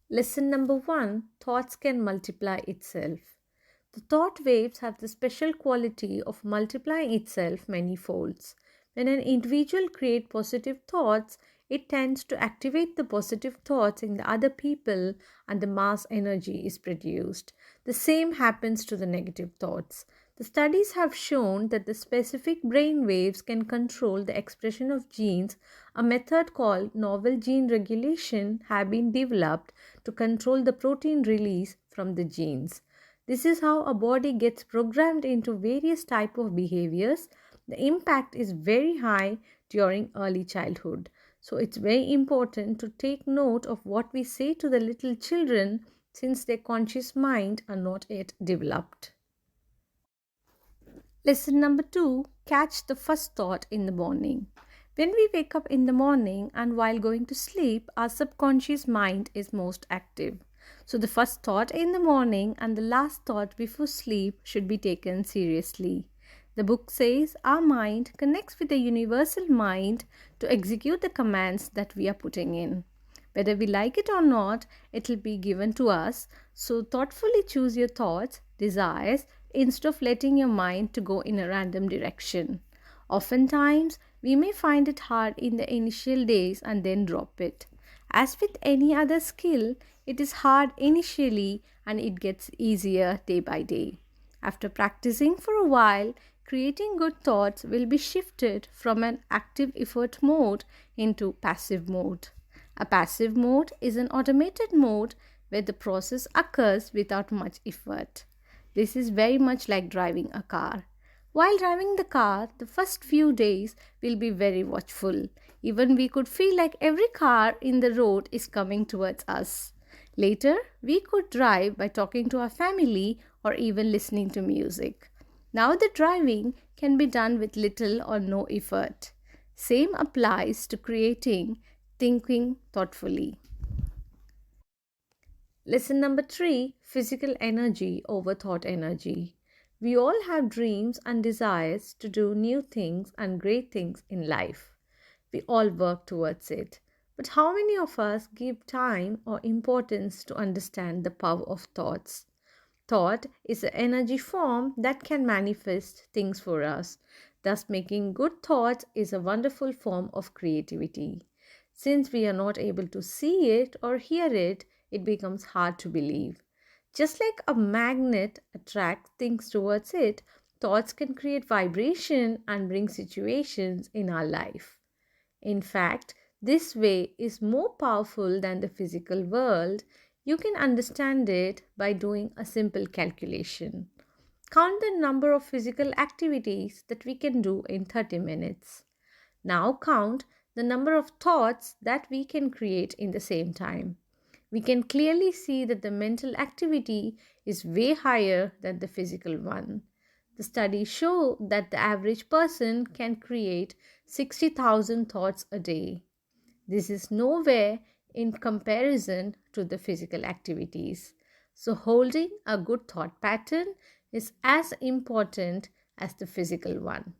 Lesson number 1: Thoughts can multiply itself. The thought waves have the special quality of multiplying itself many folds. When an individual creates positive thoughts, it tends to activate the positive thoughts in the other people and the mass energy is produced. The same happens to the negative thoughts. The studies have shown that the specific brain waves can control the expression of genes. A method called novel gene regulation have been developed to control the protein release from the genes. This is how a body gets programmed into various type of behaviors. The impact is very high during early childhood. So it's very important to take note of what we say to the little children since their conscious mind are not yet developed. Lesson number 2: Catch the first thought in the morning. When we wake up in the morning and while going to sleep, our subconscious mind is most active. So, the first thought in the morning and the last thought before sleep should be taken seriously. The book says our mind connects with the universal mind to execute the commands that we are putting in. Whether we like it or not, it will be given to us. So thoughtfully choose your thoughts, desires, instead of letting your mind to go in a random direction. Oftentimes, we may find it hard in the initial days and then drop it. As with any other skill, it is hard initially and it gets easier day by day. After practicing for a while, creating good thoughts will be shifted from an active effort mode into passive mode. A passive mode is an automated mode where the process occurs without much effort. This is very much like driving a car. While driving the car, the first few days will be very watchful. Even we could feel like every car in the road is coming towards us. Later, we could drive by talking to our family or even listening to music. Now the driving can be done with little or no effort. Same applies to creating thinking thoughtfully. Lesson number 3: Physical energy over thought energy. We all have dreams and desires to do new things and great things in life. We all work towards it. But how many of us give time or importance to understand the power of thoughts? Thought is an energy form that can manifest things for us. Thus, making good thoughts is a wonderful form of creativity. Since we are not able to see it or hear it, it becomes hard to believe. Just like a magnet attracts things towards it, thoughts can create vibration and bring situations in our life. In fact, this way is more powerful than the physical world. You can understand it by doing a simple calculation. Count the number of physical activities that we can do in 30 minutes. Now count the number of thoughts that we can create in the same time. We can clearly see that the mental activity is way higher than the physical one. The studies show that the average person can create 60,000 thoughts a day. This is nowhere in comparison to the physical activities. So, holding a good thought pattern is as important as the physical one.